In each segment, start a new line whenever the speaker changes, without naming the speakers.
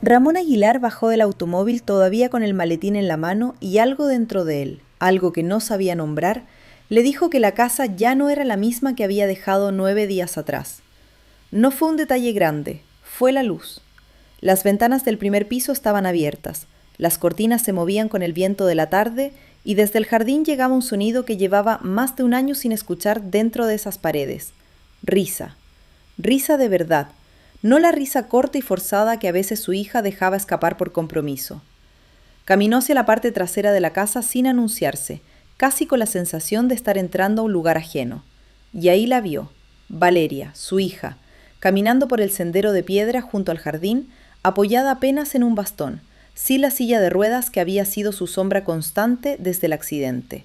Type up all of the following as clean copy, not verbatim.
Ramón Aguilar bajó del automóvil todavía con el maletín en la mano y algo dentro de él, algo que no sabía nombrar, le dijo que la casa ya no era la misma que había dejado 9 días atrás. No fue un detalle grande, fue la luz. Las ventanas del primer piso estaban abiertas, las cortinas se movían con el viento de la tarde y desde el jardín llegaba un sonido que llevaba más de un año sin escuchar dentro de esas paredes. Risa. Risa de verdad. No la risa corta y forzada que a veces su hija dejaba escapar por compromiso. Caminó hacia la parte trasera de la casa sin anunciarse, casi con la sensación de estar entrando a un lugar ajeno. Y ahí la vio, Valeria, su hija, caminando por el sendero de piedra junto al jardín, apoyada apenas en un bastón, sin la silla de ruedas que había sido su sombra constante desde el accidente.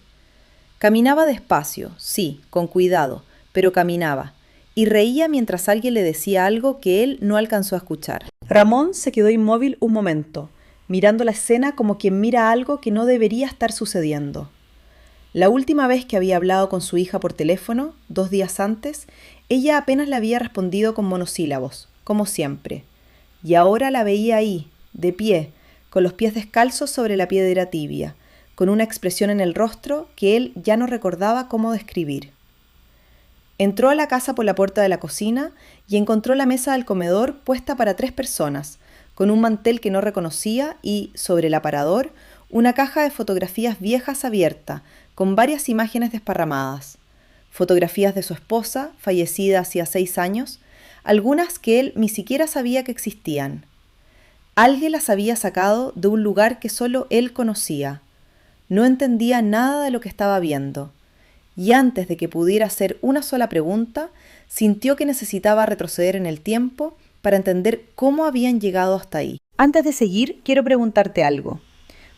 Caminaba despacio, sí, con cuidado, pero caminaba, y reía mientras alguien le decía algo que él no alcanzó a escuchar. Ramón se quedó inmóvil un momento, mirando la escena como quien mira algo que no debería estar sucediendo. La última vez que había hablado con su hija por teléfono, 2 días antes, ella apenas le había respondido con monosílabos, como siempre. Y ahora la veía ahí, de pie, con los pies descalzos sobre la piedra tibia, con una expresión en el rostro que él ya no recordaba cómo describir. Entró a la casa por la puerta de la cocina y encontró la mesa del comedor puesta para 3 personas, con un mantel que no reconocía y, sobre el aparador, una caja de fotografías viejas abierta, con varias imágenes desparramadas. Fotografías de su esposa, fallecida hacía 6 años, algunas que él ni siquiera sabía que existían. Alguien las había sacado de un lugar que solo él conocía. No entendía nada de lo que estaba viendo. Y antes de que pudiera hacer una sola pregunta, sintió que necesitaba retroceder en el tiempo para entender cómo habían llegado hasta ahí. Antes de seguir, quiero preguntarte algo.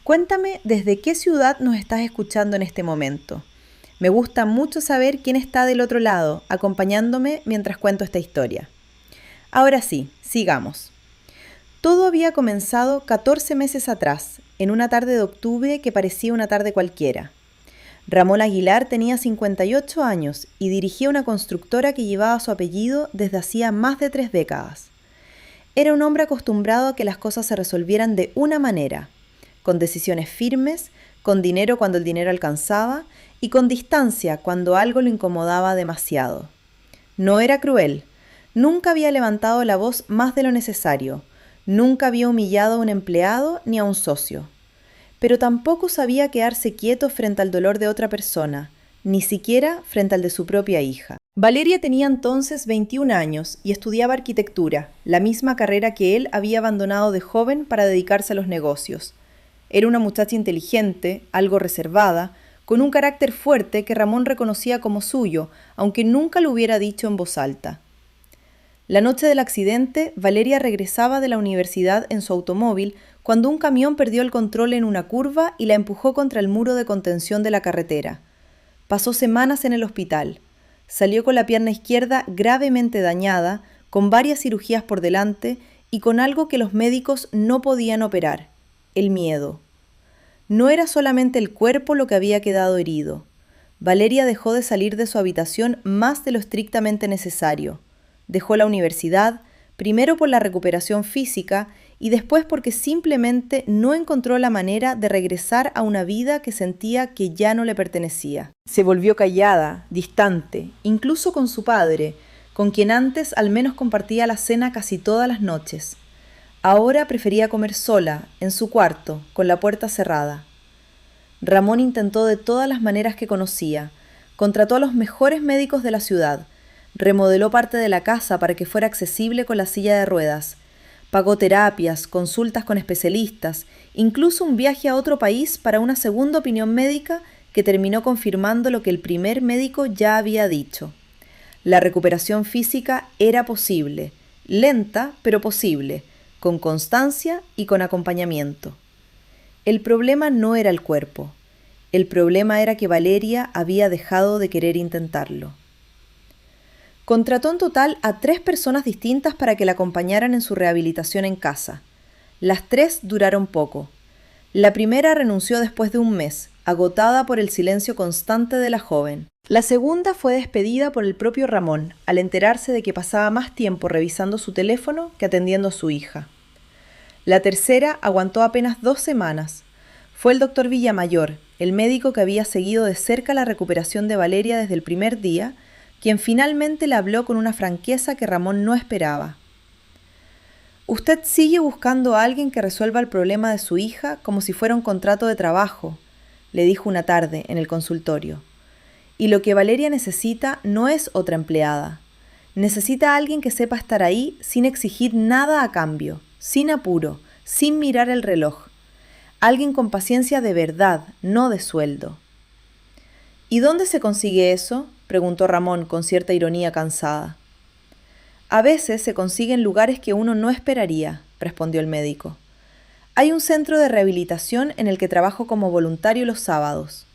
Cuéntame desde qué ciudad nos estás escuchando en este momento. Me gusta mucho saber quién está del otro lado, acompañándome mientras cuento esta historia. Ahora sí, sigamos. Todo había comenzado 14 meses atrás, en una tarde de octubre que parecía una tarde cualquiera. Ramón Aguilar tenía 58 años y dirigía una constructora que llevaba su apellido desde hacía más de 3 décadas. Era un hombre acostumbrado a que las cosas se resolvieran de una manera, con decisiones firmes, con dinero cuando el dinero alcanzaba y con distancia cuando algo lo incomodaba demasiado. No era cruel, nunca había levantado la voz más de lo necesario, nunca había humillado a un empleado ni a un socio. Pero tampoco sabía quedarse quieto frente al dolor de otra persona, ni siquiera frente al de su propia hija. Valeria tenía entonces 21 años y estudiaba arquitectura, la misma carrera que él había abandonado de joven para dedicarse a los negocios. Era una muchacha inteligente, algo reservada, con un carácter fuerte que Ramón reconocía como suyo, aunque nunca lo hubiera dicho en voz alta. La noche del accidente, Valeria regresaba de la universidad en su automóvil cuando un camión perdió el control en una curva y la empujó contra el muro de contención de la carretera. Pasó semanas en el hospital. Salió con la pierna izquierda gravemente dañada, con varias cirugías por delante y con algo que los médicos no podían operar: el miedo. No era solamente el cuerpo lo que había quedado herido. Valeria dejó de salir de su habitación más de lo estrictamente necesario. Dejó la universidad, primero por la recuperación física y después porque simplemente no encontró la manera de regresar a una vida que sentía que ya no le pertenecía. Se volvió callada, distante, incluso con su padre, con quien antes al menos compartía la cena casi todas las noches. Ahora prefería comer sola, en su cuarto, con la puerta cerrada. Ramón intentó de todas las maneras que conocía. Contrató a los mejores médicos de la ciudad. Remodeló parte de la casa para que fuera accesible con la silla de ruedas. Pagó terapias, consultas con especialistas, incluso un viaje a otro país para una segunda opinión médica que terminó confirmando lo que el primer médico ya había dicho. La recuperación física era posible, lenta pero posible, con constancia y con acompañamiento. El problema no era el cuerpo. El problema era que Valeria había dejado de querer intentarlo. Contrató en total a 3 personas distintas para que la acompañaran en su rehabilitación en casa. Las 3 duraron poco. La primera renunció después de un mes, agotada por el silencio constante de la joven. La segunda fue despedida por el propio Ramón, al enterarse de que pasaba más tiempo revisando su teléfono que atendiendo a su hija. La tercera aguantó apenas 2 semanas. Fue el doctor Villamayor, el médico que había seguido de cerca la recuperación de Valeria desde el primer día, quien finalmente le habló con una franqueza que Ramón no esperaba. «Usted sigue buscando a alguien que resuelva el problema de su hija como si fuera un contrato de trabajo», le dijo una tarde en el consultorio. «Y lo que Valeria necesita no es otra empleada. Necesita a alguien que sepa estar ahí sin exigir nada a cambio, sin apuro, sin mirar el reloj. Alguien con paciencia de verdad, no de sueldo». «¿Y dónde se consigue eso?», preguntó Ramón con cierta ironía cansada. «A veces se consigue en lugares que uno no esperaría», respondió el médico. «Hay un centro de rehabilitación en el que trabajo como voluntario los sábados.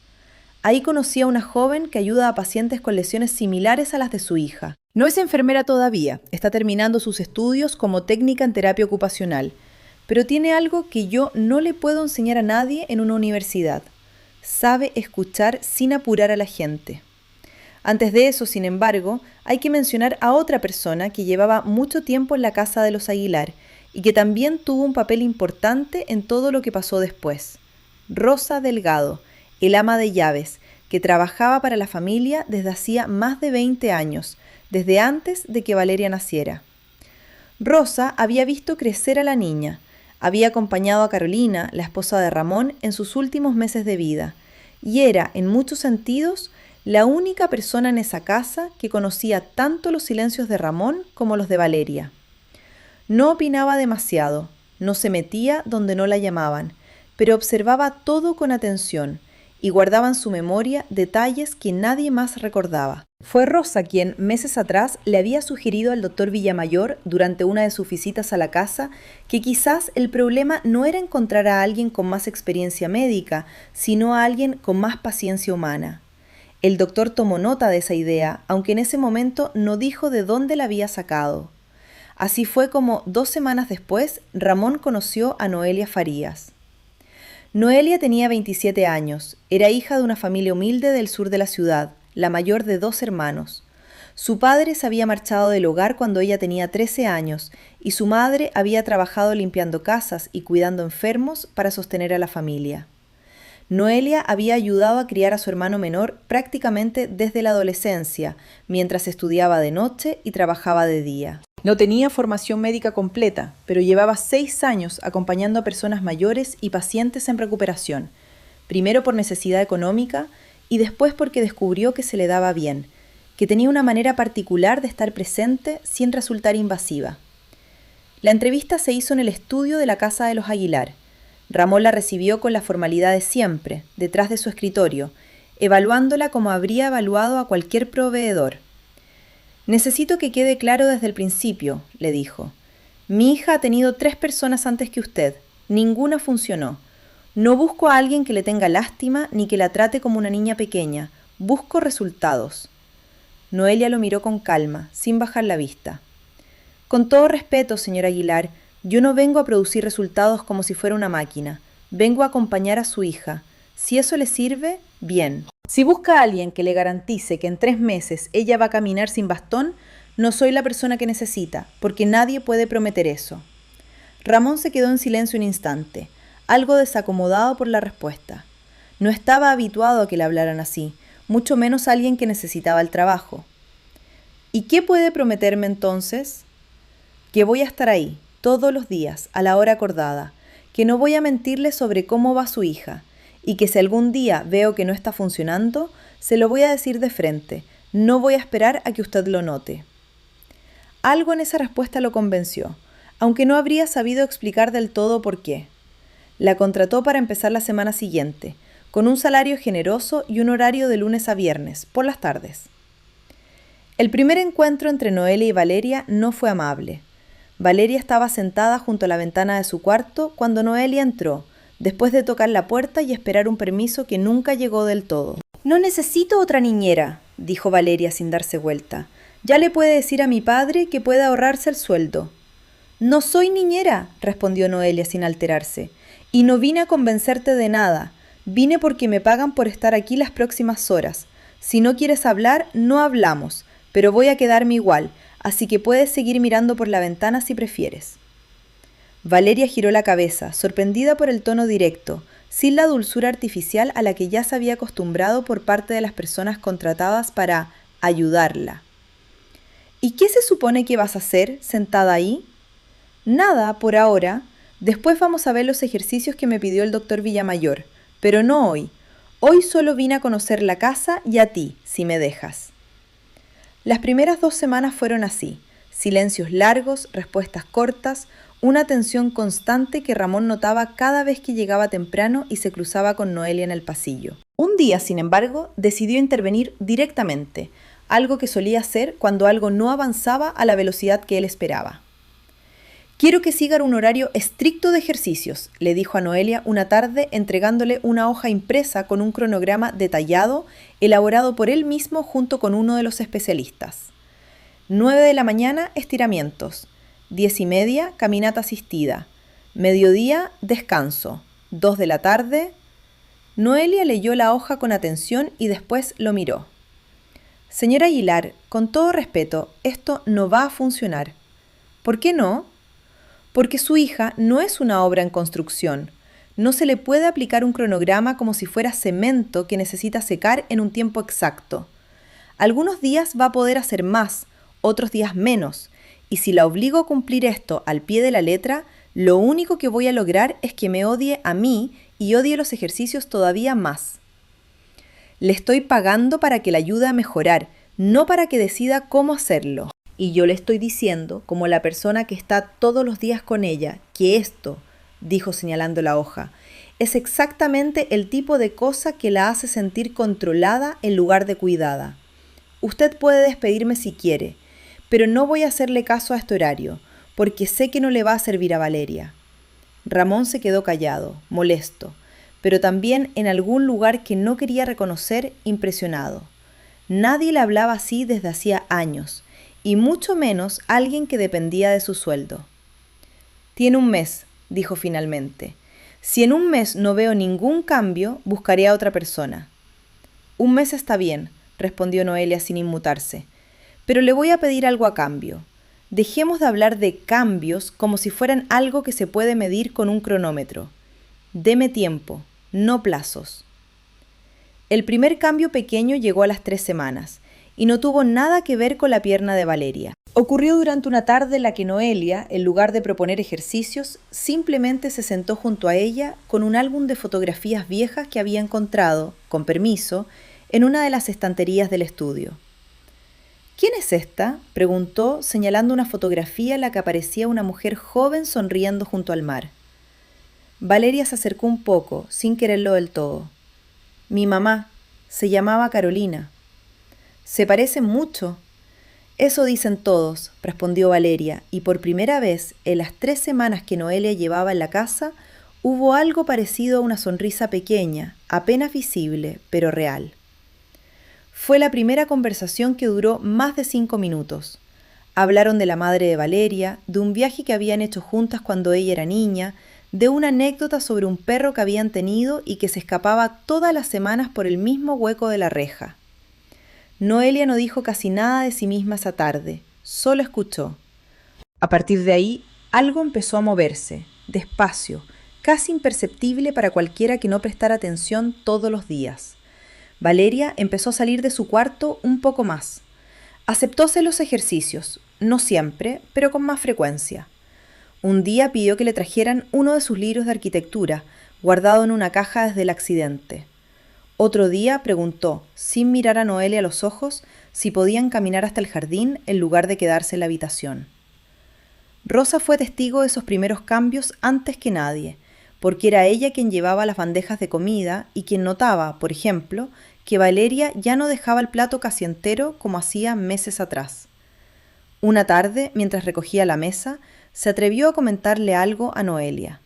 Ahí conocí a una joven que ayuda a pacientes con lesiones similares a las de su hija. No es enfermera todavía, está terminando sus estudios como técnica en terapia ocupacional, pero tiene algo que yo no le puedo enseñar a nadie en una universidad. Sabe escuchar sin apurar a la gente». Antes de eso, sin embargo, hay que mencionar a otra persona que llevaba mucho tiempo en la casa de los Aguilar y que también tuvo un papel importante en todo lo que pasó después. Rosa Delgado, el ama de llaves, que trabajaba para la familia desde hacía más de 20 años, desde antes de que Valeria naciera. Rosa había visto crecer a la niña, había acompañado a Carolina, la esposa de Ramón, en sus últimos meses de vida, y era, en muchos sentidos, la única persona en esa casa que conocía tanto los silencios de Ramón como los de Valeria. No opinaba demasiado, no se metía donde no la llamaban, pero observaba todo con atención y guardaba en su memoria detalles que nadie más recordaba. Fue Rosa quien, meses atrás, le había sugerido al doctor Villamayor, durante una de sus visitas a la casa, que quizás el problema no era encontrar a alguien con más experiencia médica, sino a alguien con más paciencia humana. El doctor tomó nota de esa idea, aunque en ese momento no dijo de dónde la había sacado. Así fue como 2 semanas después Ramón conoció a Noelia Farías. Noelia tenía 27 años, era hija de una familia humilde del sur de la ciudad, la mayor de 2 hermanos. Su padre se había marchado del hogar cuando ella tenía 13 años y su madre había trabajado limpiando casas y cuidando enfermos para sostener a la familia. Noelia había ayudado a criar a su hermano menor prácticamente desde la adolescencia, mientras estudiaba de noche y trabajaba de día. No tenía formación médica completa, pero llevaba 6 años acompañando a personas mayores y pacientes en recuperación, primero por necesidad económica y después porque descubrió que se le daba bien, que tenía una manera particular de estar presente sin resultar invasiva. La entrevista se hizo en el estudio de la casa de los Aguilar. Ramón la recibió con la formalidad de siempre, detrás de su escritorio, evaluándola como habría evaluado a cualquier proveedor. «Necesito que quede claro desde el principio», le dijo. «Mi hija ha tenido 3 personas antes que usted. Ninguna funcionó. No busco a alguien que le tenga lástima ni que la trate como una niña pequeña. Busco resultados». Noelia lo miró con calma, sin bajar la vista. «Con todo respeto, señor Aguilar, yo no vengo a producir resultados como si fuera una máquina. Vengo a acompañar a su hija. Si eso le sirve, bien. Si busca a alguien que le garantice que en 3 meses ella va a caminar sin bastón, no soy la persona que necesita, porque nadie puede prometer eso». Ramón se quedó en silencio un instante, algo desacomodado por la respuesta. No estaba habituado a que le hablaran así, mucho menos a alguien que necesitaba el trabajo. «¿Y qué puede prometerme entonces?» «Que voy a estar ahí, todos los días, a la hora acordada, que no voy a mentirle sobre cómo va su hija, y que si algún día veo que no está funcionando, se lo voy a decir de frente, no voy a esperar a que usted lo note». Algo en esa respuesta lo convenció, aunque no habría sabido explicar del todo por qué. La contrató para empezar la semana siguiente, con un salario generoso y un horario de lunes a viernes, por las tardes. El primer encuentro entre Noelia y Valeria no fue amable. Valeria estaba sentada junto a la ventana de su cuarto cuando Noelia entró, después de tocar la puerta y esperar un permiso que nunca llegó del todo. «No necesito otra niñera», dijo Valeria sin darse vuelta. «Ya le puede decir a mi padre que puede ahorrarse el sueldo». «No soy niñera», respondió Noelia sin alterarse, «y no vine a convencerte de nada. Vine porque me pagan por estar aquí las próximas horas. Si no quieres hablar, no hablamos, pero voy a quedarme igual, así que puedes seguir mirando por la ventana si prefieres». Valeria giró la cabeza, sorprendida por el tono directo, sin la dulzura artificial a la que ya se había acostumbrado por parte de las personas contratadas para ayudarla. ¿Y qué se supone que vas a hacer sentada ahí? Nada, por ahora. Después vamos a ver los ejercicios que me pidió el doctor Villamayor, pero no hoy. Hoy solo vine a conocer la casa y a ti, si me dejas. Las primeras 2 semanas fueron así, silencios largos, respuestas cortas, una tensión constante que Ramón notaba cada vez que llegaba temprano y se cruzaba con Noelia en el pasillo. Un día, sin embargo, decidió intervenir directamente, algo que solía hacer cuando algo no avanzaba a la velocidad que él esperaba. «Quiero que siga un horario estricto de ejercicios», le dijo a Noelia una tarde entregándole una hoja impresa con un cronograma detallado elaborado por él mismo junto con uno de los especialistas. 9 de la mañana, estiramientos. 10:30, caminata asistida. Mediodía, descanso. 2 de la tarde. Noelia leyó la hoja con atención y después lo miró. «Señora Aguilar, con todo respeto, esto no va a funcionar». «¿Por qué no?» «Porque su hija no es una obra en construcción. No se le puede aplicar un cronograma como si fuera cemento que necesita secar en un tiempo exacto. Algunos días va a poder hacer más, otros días menos, y si la obligo a cumplir esto al pie de la letra, lo único que voy a lograr es que me odie a mí y odie los ejercicios todavía más. Le estoy pagando para que la ayude a mejorar, no para que decida cómo hacerlo. Y yo le estoy diciendo, como la persona que está todos los días con ella, que esto», dijo señalando la hoja, «es exactamente el tipo de cosa que la hace sentir controlada en lugar de cuidada. Usted puede despedirme si quiere, pero no voy a hacerle caso a este horario, porque sé que no le va a servir a Valeria». Ramón se quedó callado, molesto, pero también en algún lugar que no quería reconocer, impresionado. Nadie le hablaba así desde hacía años, y mucho menos alguien que dependía de su sueldo. «Tiene un mes», dijo finalmente. «Si en un mes no veo ningún cambio, buscaré a otra persona». «Un mes está bien», respondió Noelia sin inmutarse, «pero le voy a pedir algo a cambio. Dejemos de hablar de cambios como si fueran algo que se puede medir con un cronómetro. Deme tiempo, no plazos». El primer cambio pequeño llegó a las 3 semanas, y no tuvo nada que ver con la pierna de Valeria. Ocurrió durante una tarde en la que Noelia, en lugar de proponer ejercicios, simplemente se sentó junto a ella con un álbum de fotografías viejas que había encontrado, con permiso, en una de las estanterías del estudio. «¿Quién es esta?», preguntó, señalando una fotografía en la que aparecía una mujer joven sonriendo junto al mar. Valeria se acercó un poco, sin quererlo del todo. «Mi mamá. Se llamaba Carolina». «Se parecen mucho». «Eso dicen todos», respondió Valeria, y por primera vez, en las 3 semanas que Noelia llevaba en la casa, hubo algo parecido a una sonrisa pequeña, apenas visible, pero real. Fue la primera conversación que duró más de 5 minutos. Hablaron de la madre de Valeria, de un viaje que habían hecho juntas cuando ella era niña, de una anécdota sobre un perro que habían tenido y que se escapaba todas las semanas por el mismo hueco de la reja. Noelia no dijo casi nada de sí misma esa tarde, solo escuchó. A partir de ahí, algo empezó a moverse, despacio, casi imperceptible para cualquiera que no prestara atención todos los días. Valeria empezó a salir de su cuarto un poco más. Aceptó hacer los ejercicios, no siempre, pero con más frecuencia. Un día pidió que le trajeran uno de sus libros de arquitectura, guardado en una caja desde el accidente. Otro día preguntó, sin mirar a Noelia a los ojos, si podían caminar hasta el jardín en lugar de quedarse en la habitación. Rosa fue testigo de esos primeros cambios antes que nadie, porque era ella quien llevaba las bandejas de comida y quien notaba, por ejemplo, que Valeria ya no dejaba el plato casi entero como hacía meses atrás. Una tarde, mientras recogía la mesa, se atrevió a comentarle algo a Noelia.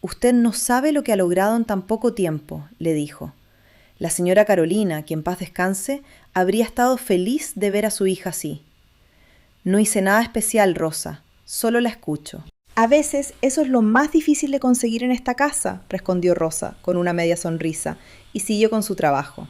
«Usted no sabe lo que ha logrado en tan poco tiempo», le dijo. La señora Carolina, que en paz descanse, habría estado feliz de ver a su hija así. «No hice nada especial, Rosa, solo la escucho». «A veces eso es lo más difícil de conseguir en esta casa», respondió Rosa, con una media sonrisa, y siguió con su trabajo.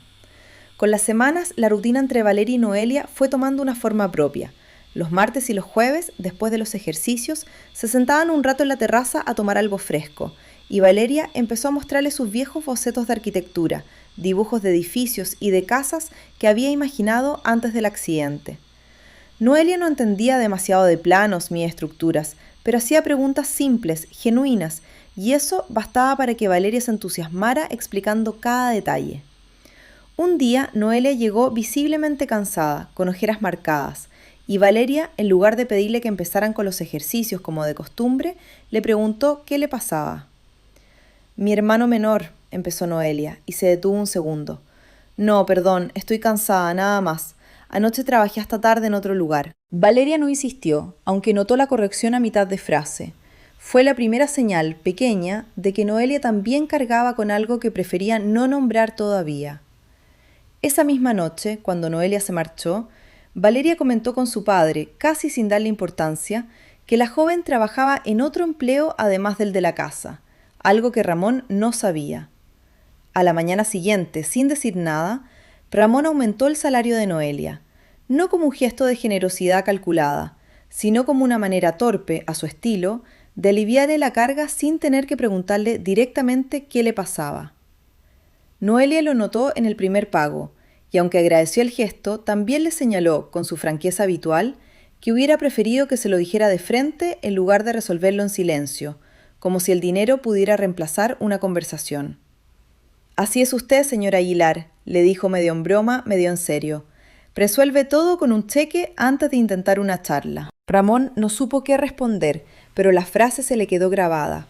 Con las semanas, la rutina entre Valeria y Noelia fue tomando una forma propia. Los martes y los jueves, después de los ejercicios, se sentaban un rato en la terraza a tomar algo fresco, y Valeria empezó a mostrarle sus viejos bocetos de arquitectura, dibujos de edificios y de casas que había imaginado antes del accidente. Noelia no entendía demasiado de planos ni estructuras, pero hacía preguntas simples, genuinas, y eso bastaba para que Valeria se entusiasmara explicando cada detalle. Un día, Noelia llegó visiblemente cansada, con ojeras marcadas, y Valeria, en lugar de pedirle que empezaran con los ejercicios como de costumbre, le preguntó qué le pasaba. «Mi hermano menor», empezó Noelia, y se detuvo un segundo. «No, perdón, estoy cansada, nada más. Anoche trabajé hasta tarde en otro lugar». Valeria no insistió, aunque notó la corrección a mitad de frase. Fue la primera señal, pequeña, de que Noelia también cargaba con algo que prefería no nombrar todavía. Esa misma noche, cuando Noelia se marchó, Valeria comentó con su padre, casi sin darle importancia, que la joven trabajaba en otro empleo además del de la casa, algo que Ramón no sabía. A la mañana siguiente, sin decir nada, Ramón aumentó el salario de Noelia, no como un gesto de generosidad calculada, sino como una manera torpe, a su estilo, de aliviarle la carga sin tener que preguntarle directamente qué le pasaba. Noelia lo notó en el primer pago, y aunque agradeció el gesto, también le señaló, con su franqueza habitual, que hubiera preferido que se lo dijera de frente en lugar de resolverlo en silencio, como si el dinero pudiera reemplazar una conversación. «Así es usted, señora Aguilar», le dijo medio en broma, medio en serio. «Resuelve todo con un cheque antes de intentar una charla». Ramón no supo qué responder, pero la frase se le quedó grabada.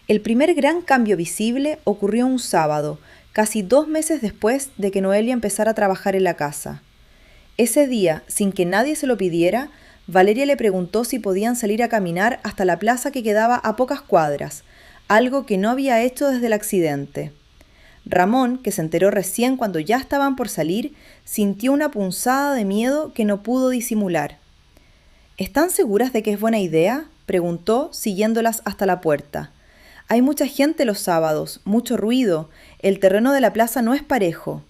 El primer gran cambio visible ocurrió un sábado, casi 2 meses después de que Noelia empezara a trabajar en la casa. Ese día, sin que nadie se lo pidiera, Valeria le preguntó si podían salir a caminar hasta la plaza que quedaba a pocas cuadras, algo que no había hecho desde el accidente. Ramón, que se enteró recién cuando ya estaban por salir, sintió una punzada de miedo que no pudo disimular. «¿Están seguras de que es buena idea?», preguntó, siguiéndolas hasta la puerta. «Hay mucha gente los sábados, mucho ruido. El terreno de la plaza no es parejo».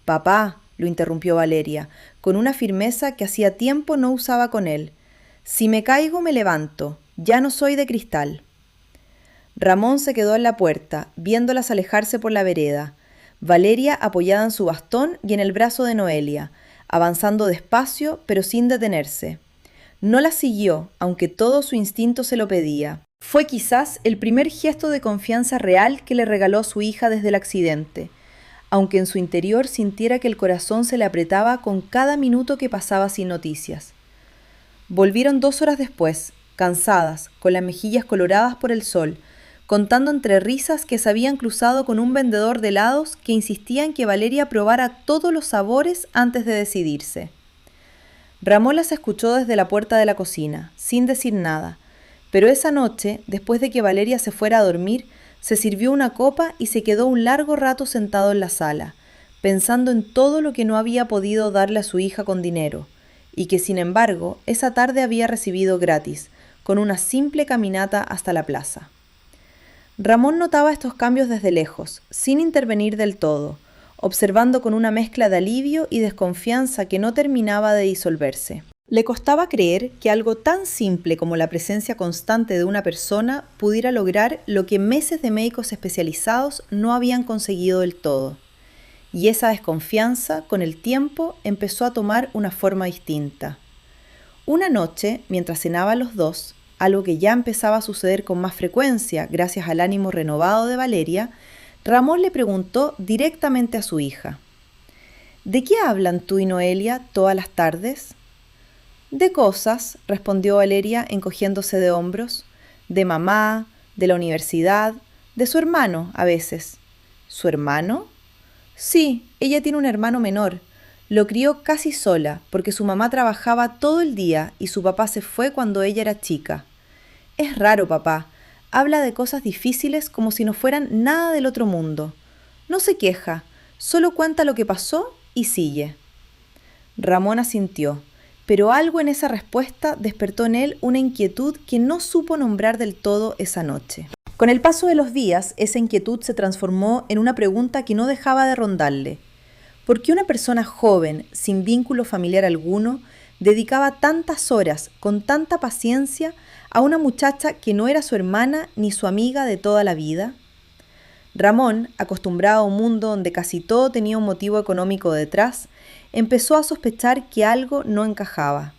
«Papá», lo interrumpió Valeria, con una firmeza que hacía tiempo no usaba con él. «Si me caigo, me levanto. Ya no soy de cristal». Ramón se quedó en la puerta, viéndolas alejarse por la vereda. Valeria apoyada en su bastón y en el brazo de Noelia, avanzando despacio, pero sin detenerse. No la siguió, aunque todo su instinto se lo pedía. Fue quizás el primer gesto de confianza real que le regaló su hija desde el accidente, aunque en su interior sintiera que el corazón se le apretaba con cada minuto que pasaba sin noticias. Volvieron 2 horas después, cansadas, con las mejillas coloradas por el sol, contando entre risas que se habían cruzado con un vendedor de helados que insistía en que Valeria probara todos los sabores antes de decidirse. Ramón las escuchó desde la puerta de la cocina, sin decir nada, pero esa noche, después de que Valeria se fuera a dormir, se sirvió una copa y se quedó un largo rato sentado en la sala, pensando en todo lo que no había podido darle a su hija con dinero, y que sin embargo esa tarde había recibido gratis, con una simple caminata hasta la plaza. Ramón notaba estos cambios desde lejos, sin intervenir del todo, observando con una mezcla de alivio y desconfianza que no terminaba de disolverse. Le costaba creer que algo tan simple como la presencia constante de una persona pudiera lograr lo que meses de médicos especializados no habían conseguido del todo. Y esa desconfianza, con el tiempo, empezó a tomar una forma distinta. Una noche, mientras cenaban los dos, algo que ya empezaba a suceder con más frecuencia gracias al ánimo renovado de Valeria, Ramón le preguntó directamente a su hija: «¿De qué hablan tú y Noelia todas las tardes?». «De cosas», respondió Valeria encogiéndose de hombros, «de mamá, de la universidad, de su hermano a veces». «¿Su hermano?». «Sí, ella tiene un hermano menor. Lo crió casi sola porque su mamá trabajaba todo el día y su papá se fue cuando ella era chica. Es raro, papá. Habla de cosas difíciles como si no fueran nada del otro mundo. No se queja, solo cuenta lo que pasó y sigue». Ramón asintió, pero algo en esa respuesta despertó en él una inquietud que no supo nombrar del todo esa noche. Con el paso de los días, esa inquietud se transformó en una pregunta que no dejaba de rondarle. ¿Por qué una persona joven, sin vínculo familiar alguno, dedicaba tantas horas, con tanta paciencia, a una muchacha que no era su hermana ni su amiga de toda la vida? Ramón, acostumbrado a un mundo donde casi todo tenía un motivo económico detrás, empezó a sospechar que algo no encajaba.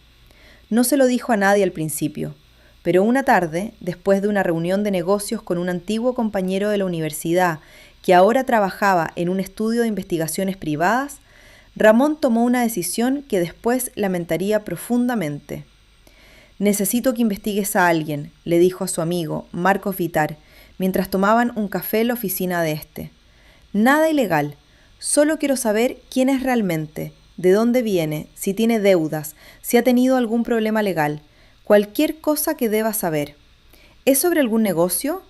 No se lo dijo a nadie al principio, pero una tarde, después de una reunión de negocios con un antiguo compañero de la universidad que ahora trabajaba en un estudio de investigaciones privadas, Ramón tomó una decisión que después lamentaría profundamente. «Necesito que investigues a alguien», le dijo a su amigo, Marcos Vitar, mientras tomaban un café en la oficina de este. «Nada ilegal, solo quiero saber quién es realmente, de dónde viene, si tiene deudas, si ha tenido algún problema legal, cualquier cosa que deba saber. ¿Es sobre algún negocio?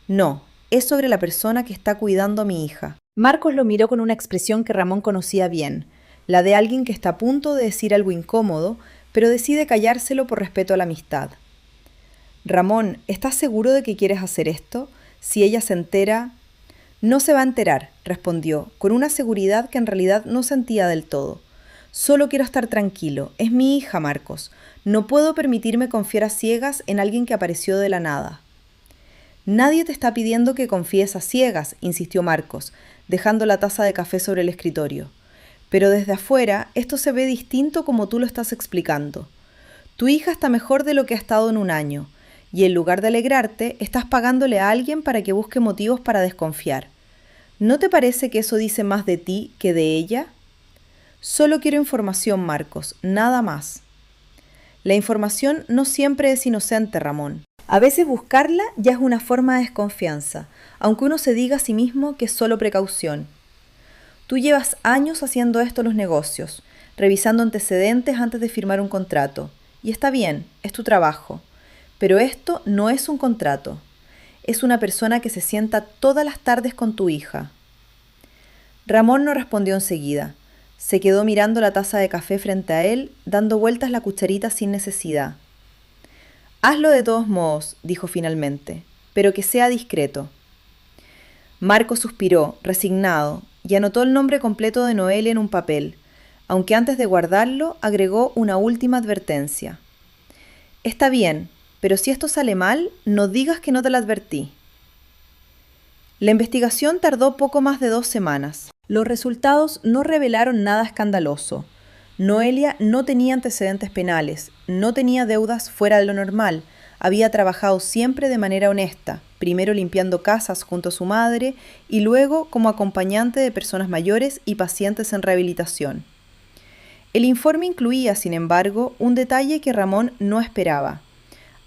No, es sobre la persona que está cuidando a mi hija». Marcos lo miró con una expresión que Ramón conocía bien, la de alguien que está a punto de decir algo incómodo, pero decide callárselo por respeto a la amistad. «Ramón, ¿estás seguro de que quieres hacer esto? Si ella se entera...» «No se va a enterar», respondió, con una seguridad que en realidad no sentía del todo. «Solo quiero estar tranquilo. Es mi hija, Marcos. No puedo permitirme confiar a ciegas en alguien que apareció de la nada». «Nadie te está pidiendo que confíes a ciegas», insistió Marcos, dejando la taza de café sobre el escritorio. «Pero desde afuera esto se ve distinto como tú lo estás explicando. Tu hija está mejor de lo que ha estado en un año, y en lugar de alegrarte, estás pagándole a alguien para que busque motivos para desconfiar. ¿No te parece que eso dice más de ti que de ella?» «Solo quiero información, Marcos, nada más». «La información no siempre es inocente, Ramón. A veces buscarla ya es una forma de desconfianza, aunque uno se diga a sí mismo que es solo precaución. Tú llevas años haciendo esto en los negocios, revisando antecedentes antes de firmar un contrato, y está bien, es tu trabajo. Pero esto no es un contrato. Es una persona que se sienta todas las tardes con tu hija». Ramón no respondió enseguida. Se quedó mirando la taza de café frente a él, dando vueltas la cucharita sin necesidad. «Hazlo de todos modos», dijo finalmente, «pero que sea discreto». Marco suspiró, resignado, y anotó el nombre completo de Noelia en un papel, aunque antes de guardarlo agregó una última advertencia. «Está bien, pero si esto sale mal, no digas que no te la advertí». La investigación tardó poco más de 2 semanas. Los resultados no revelaron nada escandaloso. Noelia no tenía antecedentes penales, no tenía deudas fuera de lo normal, había trabajado siempre de manera honesta, primero limpiando casas junto a su madre y luego como acompañante de personas mayores y pacientes en rehabilitación. El informe incluía, sin embargo, un detalle que Ramón no esperaba.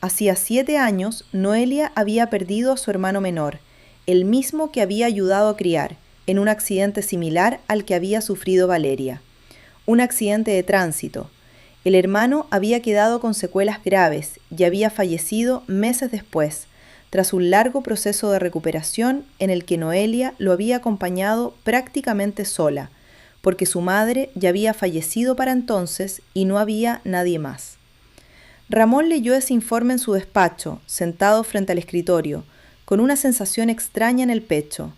Hacía 7 años, Noelia había perdido a su hermano menor, el mismo que había ayudado a criar, en un accidente similar al que había sufrido Valeria. Un accidente de tránsito. El hermano había quedado con secuelas graves y había fallecido meses después, tras un largo proceso de recuperación en el que Noelia lo había acompañado prácticamente sola, porque su madre ya había fallecido para entonces y no había nadie más. Ramón leyó ese informe en su despacho, sentado frente al escritorio, con una sensación extraña en el pecho.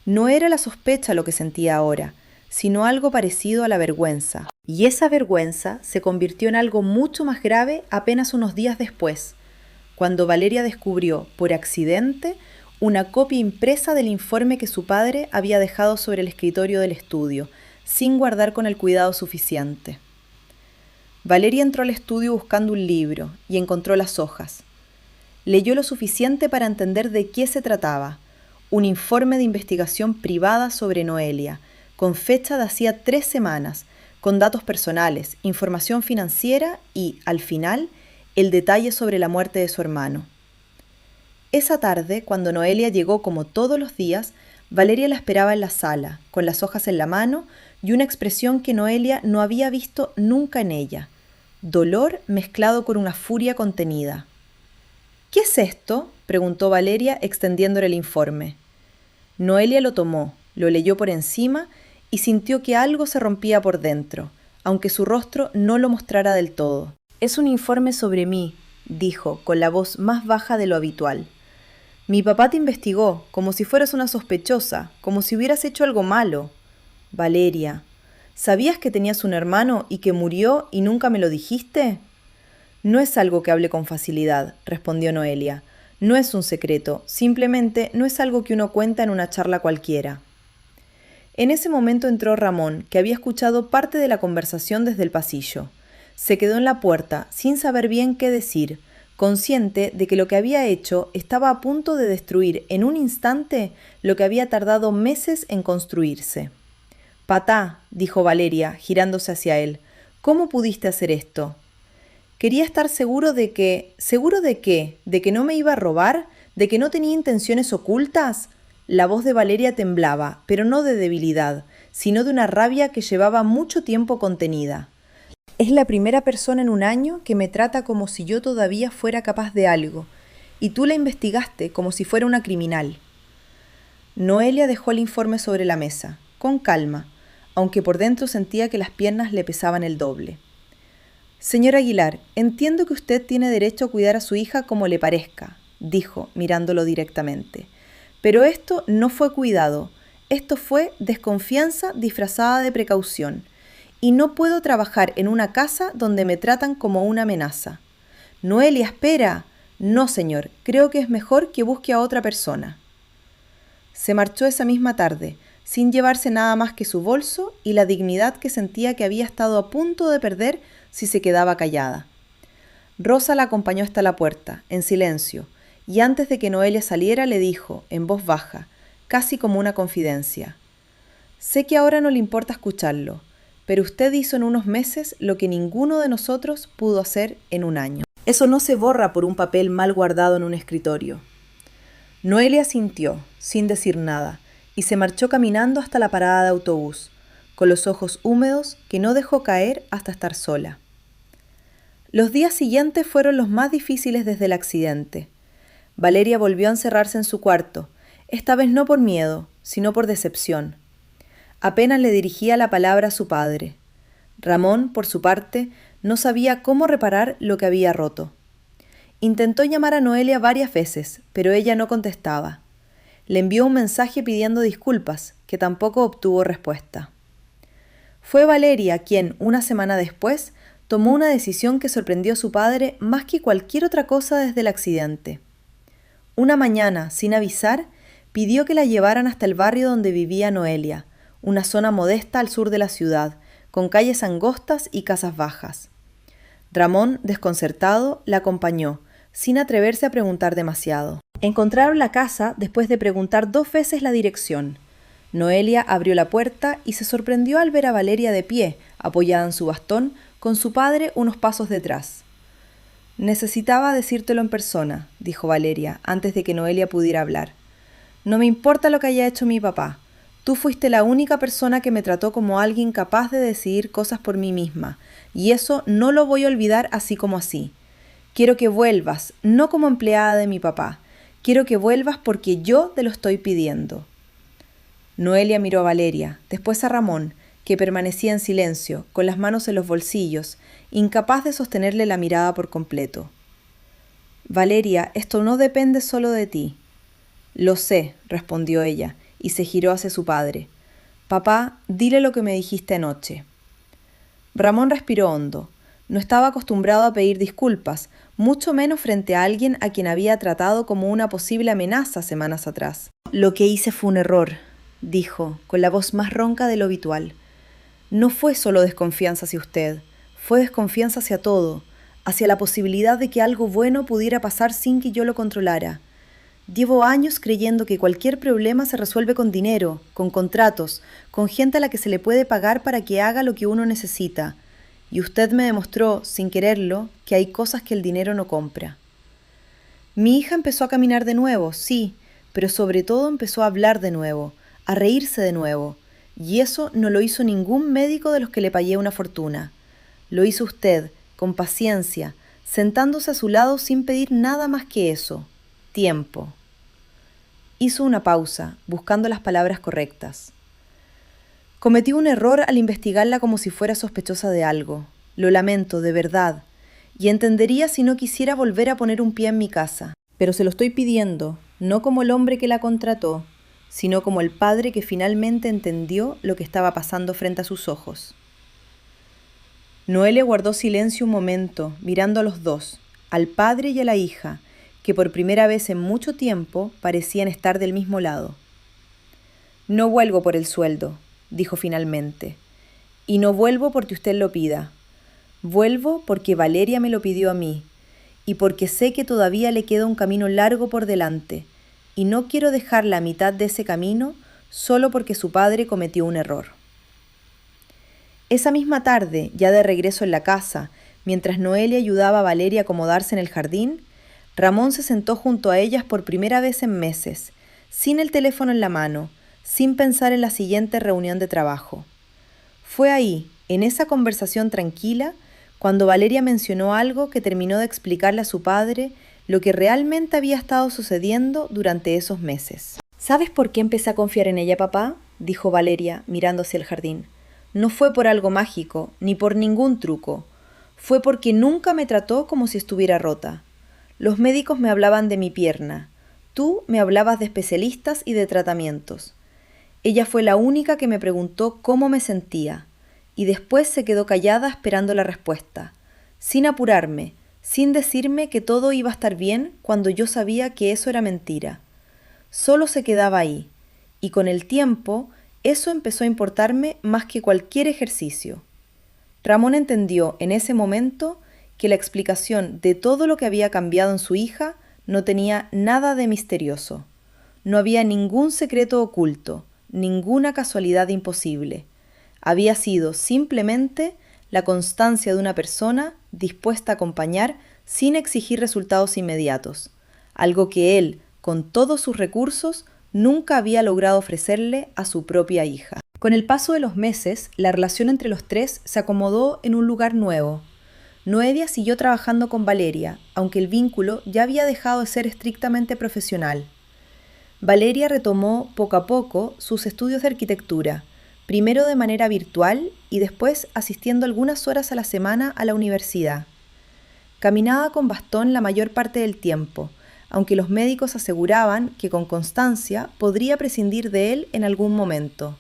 No era la sospecha lo que sentía ahora, sino algo parecido a la vergüenza. Y esa vergüenza se convirtió en algo mucho más grave apenas unos días después, cuando Valeria descubrió, por accidente, una copia impresa del informe que su padre había dejado sobre el escritorio del estudio, sin guardar con el cuidado suficiente. Valeria entró al estudio buscando un libro y encontró las hojas. Leyó lo suficiente para entender de qué se trataba, un informe de investigación privada sobre Noelia, con fecha de hacía 3 semanas, con datos personales, información financiera y, al final, el detalle sobre la muerte de su hermano. Esa tarde, cuando Noelia llegó como todos los días, Valeria la esperaba en la sala, con las hojas en la mano y una expresión que Noelia no había visto nunca en ella: dolor mezclado con una furia contenida. «¿Qué es esto?», preguntó Valeria, extendiéndole el informe. Noelia lo tomó, lo leyó por encima y sintió que algo se rompía por dentro, aunque su rostro no lo mostrara del todo. «Es un informe sobre mí», dijo, con la voz más baja de lo habitual. «Mi papá te investigó, como si fueras una sospechosa, como si hubieras hecho algo malo». «Valeria, ¿Sabías que tenías un hermano y que murió y nunca me lo dijiste? No es algo que hable con facilidad, respondió Noelia. No es un secreto, simplemente no es algo que uno cuenta en una charla cualquiera. En ese momento entró Ramón, que había escuchado parte de la conversación desde el pasillo. Se quedó en la puerta, sin saber bien qué decir, consciente de que lo que había hecho estaba a punto de destruir en un instante lo que había tardado meses en construirse. «Patá», dijo Valeria, girándose hacia él, «¿cómo pudiste hacer esto?» Quería estar seguro de que... ¿Seguro de qué? ¿De que no me iba a robar? ¿De que no tenía intenciones ocultas? La voz de Valeria temblaba, pero no de debilidad, sino de una rabia que llevaba mucho tiempo contenida. Es la primera persona en un año que me trata como si yo todavía fuera capaz de algo, y tú la investigaste como si fuera una criminal. Noelia dejó el informe sobre la mesa, con calma, aunque por dentro sentía que las piernas le pesaban el doble. «Señor Aguilar, entiendo que usted tiene derecho a cuidar a su hija como le parezca», dijo, mirándolo directamente. «Pero esto no fue cuidado, esto fue desconfianza disfrazada de precaución, y no puedo trabajar en una casa donde me tratan como una amenaza». «Noelia, espera». «No, señor, creo que es mejor que busque a otra persona». Se marchó esa misma tarde, sin llevarse nada más que su bolso y la dignidad que sentía que había estado a punto de perder si se quedaba callada. Rosa la acompañó hasta la puerta, en silencio, y antes de que Noelia saliera le dijo, en voz baja, casi como una confidencia: «Sé que ahora no le importa escucharlo, pero usted hizo en unos meses lo que ninguno de nosotros pudo hacer en un año. Eso no se borra por un papel mal guardado en un escritorio». Noelia asintió, sin decir nada, y se marchó caminando hasta la parada de autobús, con los ojos húmedos que no dejó caer hasta estar sola. Los días siguientes fueron los más difíciles desde el accidente. Valeria volvió a encerrarse en su cuarto, esta vez no por miedo, sino por decepción. Apenas le dirigía la palabra a su padre. Ramón, por su parte, no sabía cómo reparar lo que había roto. Intentó llamar a Noelia varias veces, pero ella no contestaba. Le envió un mensaje pidiendo disculpas, que tampoco obtuvo respuesta. Fue Valeria quien, una semana después, tomó una decisión que sorprendió a su padre más que cualquier otra cosa desde el accidente. Una mañana, sin avisar, pidió que la llevaran hasta el barrio donde vivía Noelia, una zona modesta al sur de la ciudad, con calles angostas y casas bajas. Ramón, desconcertado, la acompañó, sin atreverse a preguntar demasiado. Encontraron la casa después de preguntar 2 veces la dirección. Noelia abrió la puerta y se sorprendió al ver a Valeria de pie, apoyada en su bastón, con su padre unos pasos detrás. «Necesitaba decírtelo en persona», dijo Valeria, antes de que Noelia pudiera hablar. «No me importa lo que haya hecho mi papá. Tú fuiste la única persona que me trató como alguien capaz de decidir cosas por mí misma, y eso no lo voy a olvidar así como así. Quiero que vuelvas, no como empleada de mi papá. Quiero que vuelvas porque yo te lo estoy pidiendo». Noelia miró a Valeria, después a Ramón, que permanecía en silencio, con las manos en los bolsillos, incapaz de sostenerle la mirada por completo. «Valeria, esto no depende solo de ti». «Lo sé», respondió ella, y se giró hacia su padre. «Papá, dile lo que me dijiste anoche». Ramón respiró hondo. No estaba acostumbrado a pedir disculpas, mucho menos frente a alguien a quien había tratado como una posible amenaza semanas atrás. «Lo que hice fue un error», dijo, con la voz más ronca de lo habitual. «No fue solo desconfianza hacia usted, fue desconfianza hacia todo, hacia la posibilidad de que algo bueno pudiera pasar sin que yo lo controlara. Llevo años creyendo que cualquier problema se resuelve con dinero, con contratos, con gente a la que se le puede pagar para que haga lo que uno necesita. Y usted me demostró, sin quererlo, que hay cosas que el dinero no compra». Mi hija empezó a caminar de nuevo, sí, pero sobre todo empezó a hablar de nuevo, a reírse de nuevo, y eso no lo hizo ningún médico de los que le pagué una fortuna. Lo hizo usted, con paciencia, sentándose a su lado sin pedir nada más que eso: tiempo. Hizo una pausa, buscando las palabras correctas. «Cometí un error al investigarla como si fuera sospechosa de algo. Lo lamento, de verdad, y entendería si no quisiera volver a poner un pie en mi casa. Pero se lo estoy pidiendo, no como el hombre que la contrató, sino como el padre que finalmente entendió lo que estaba pasando frente a sus ojos. Noelia guardó silencio un momento, mirando a los dos, al padre y a la hija, que por primera vez en mucho tiempo parecían estar del mismo lado. «No vuelvo por el sueldo», dijo finalmente, «y no vuelvo porque usted lo pida. Vuelvo porque Valeria me lo pidió a mí, y porque sé que todavía le queda un camino largo por delante, y no quiero dejarla a mitad de ese camino solo porque su padre cometió un error». Esa misma tarde, ya de regreso en la casa, mientras Noelia ayudaba a Valeria a acomodarse en el jardín, Ramón se sentó junto a ellas por primera vez en meses, sin el teléfono en la mano, sin pensar en la siguiente reunión de trabajo. Fue ahí, en esa conversación tranquila, cuando Valeria mencionó algo que terminó de explicarle a su padre lo que realmente había estado sucediendo durante esos meses. «¿Sabes por qué empecé a confiar en ella, papá?», dijo Valeria, mirando hacia el jardín. «No fue por algo mágico, ni por ningún truco. Fue porque nunca me trató como si estuviera rota. Los médicos me hablaban de mi pierna. Tú me hablabas de especialistas y de tratamientos. Ella fue la única que me preguntó cómo me sentía, y después se quedó callada esperando la respuesta, sin apurarme, sin decirme que todo iba a estar bien cuando yo sabía que eso era mentira. Solo se quedaba ahí, y con el tiempo eso empezó a importarme más que cualquier ejercicio». Ramón entendió en ese momento que la explicación de todo lo que había cambiado en su hija no tenía nada de misterioso. No había ningún secreto oculto, ninguna casualidad imposible. Había sido simplemente la constancia de una persona dispuesta a acompañar sin exigir resultados inmediatos, algo que él, con todos sus recursos, nunca había logrado ofrecerle a su propia hija. Con el paso de los meses, la relación entre los tres se acomodó en un lugar nuevo. Noelia siguió trabajando con Valeria, aunque el vínculo ya había dejado de ser estrictamente profesional. Valeria retomó poco a poco sus estudios de arquitectura, primero de manera virtual y después asistiendo algunas horas a la semana a la universidad. Caminaba con bastón la mayor parte del tiempo, aunque los médicos aseguraban que con constancia podría prescindir de él en algún momento.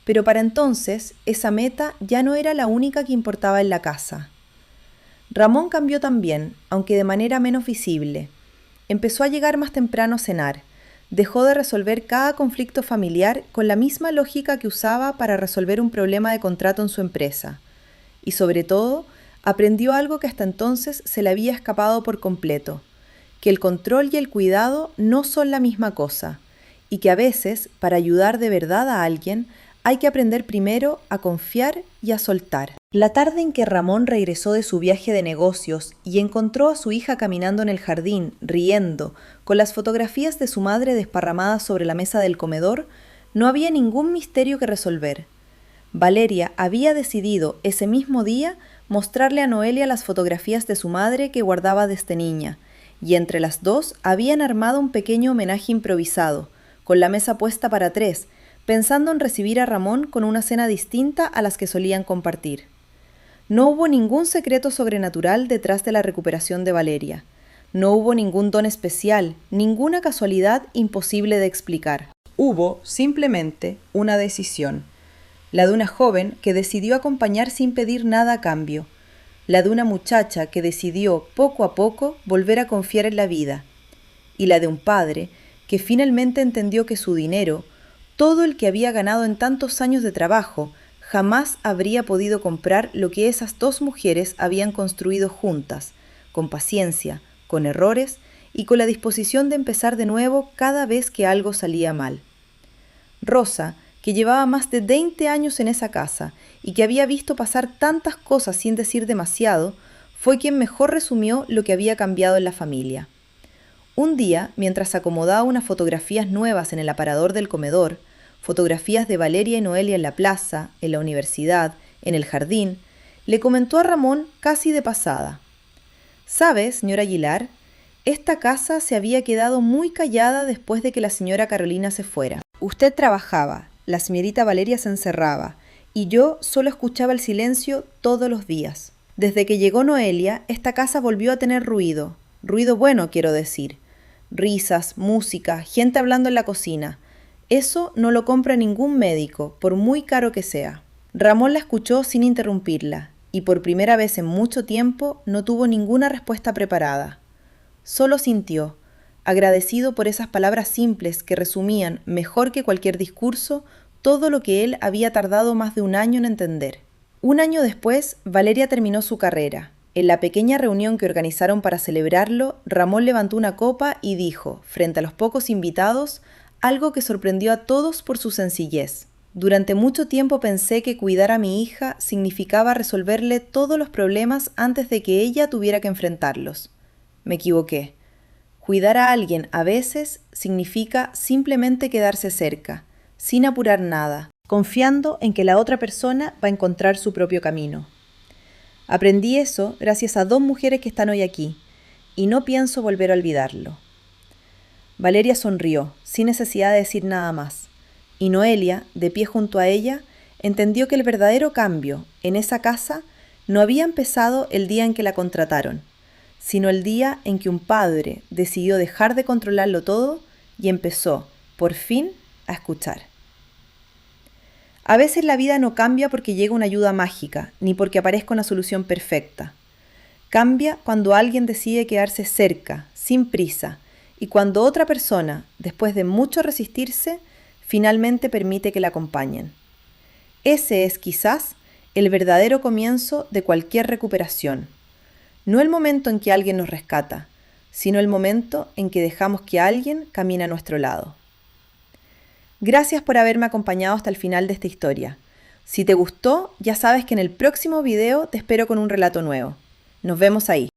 Pero para entonces, esa meta ya no era la única que importaba en la casa. Ramón cambió también, aunque de manera menos visible. Empezó a llegar más temprano a cenar. Dejó de resolver cada conflicto familiar con la misma lógica que usaba para resolver un problema de contrato en su empresa. Y sobre todo, aprendió algo que hasta entonces se le había escapado por completo: que el control y el cuidado no son la misma cosa, y que a veces, para ayudar de verdad a alguien, hay que aprender primero a confiar y a soltar. La tarde en que Ramón regresó de su viaje de negocios y encontró a su hija caminando en el jardín, riendo, con las fotografías de su madre desparramadas sobre la mesa del comedor, no había ningún misterio que resolver. Valeria había decidido ese mismo día mostrarle a Noelia las fotografías de su madre que guardaba desde niña, y entre las dos habían armado un pequeño homenaje improvisado, con la mesa puesta para tres, pensando en recibir a Ramón con una cena distinta a las que solían compartir. No hubo ningún secreto sobrenatural detrás de la recuperación de Valeria. No hubo ningún don especial, ninguna casualidad imposible de explicar. Hubo simplemente una decisión, la de una joven que decidió acompañar sin pedir nada a cambio, la de una muchacha que decidió poco a poco volver a confiar en la vida, y la de un padre que finalmente entendió que su dinero, todo el que había ganado en tantos años de trabajo, jamás habría podido comprar lo que esas dos mujeres habían construido juntas, con paciencia, con errores y con la disposición de empezar de nuevo cada vez que algo salía mal. Rosa, que llevaba más de 20 años en esa casa y que había visto pasar tantas cosas sin decir demasiado, fue quien mejor resumió lo que había cambiado en la familia. Un día, mientras acomodaba unas fotografías nuevas en el aparador del comedor, fotografías de Valeria y Noelia en la plaza, en la universidad, en el jardín, le comentó a Ramón casi de pasada: «¿Sabe, señor Aguilar? Esta casa se había quedado muy callada después de que la señora Carolina se fuera. Usted trabajaba, la señorita Valeria se encerraba, y yo solo escuchaba el silencio todos los días. Desde que llegó Noelia, esta casa volvió a tener ruido bueno quiero decir, risas, música, gente hablando en la cocina. Eso no lo compra ningún médico, por muy caro que sea. Ramón la escuchó sin interrumpirla, y por primera vez en mucho tiempo no tuvo ninguna respuesta preparada. Solo sintió, agradecido por esas palabras simples que resumían, mejor que cualquier discurso, todo lo que él había tardado más de un año en entender. Un año después, Valeria terminó su carrera. En la pequeña reunión que organizaron para celebrarlo, Ramón levantó una copa y dijo, frente a los pocos invitados, algo que sorprendió a todos por su sencillez. Durante mucho tiempo pensé que cuidar a mi hija significaba resolverle todos los problemas antes de que ella tuviera que enfrentarlos. Me equivoqué. Cuidar a alguien a veces significa simplemente quedarse cerca, sin apurar nada, confiando en que la otra persona va a encontrar su propio camino. Aprendí eso gracias a 2 mujeres que están hoy aquí, y no pienso volver a olvidarlo. Valeria sonrió, sin necesidad de decir nada más, y Noelia, de pie junto a ella, entendió que el verdadero cambio en esa casa no había empezado el día en que la contrataron, sino el día en que un padre decidió dejar de controlarlo todo y empezó, por fin, a escuchar. A veces la vida no cambia porque llega una ayuda mágica, ni porque aparezca una solución perfecta. Cambia cuando alguien decide quedarse cerca, sin prisa, y cuando otra persona, después de mucho resistirse, finalmente permite que la acompañen. Ese es, quizás, el verdadero comienzo de cualquier recuperación. No el momento en que alguien nos rescata, sino el momento en que dejamos que alguien camine a nuestro lado. Gracias por haberme acompañado hasta el final de esta historia. Si te gustó, ya sabes que en el próximo video te espero con un relato nuevo. Nos vemos ahí.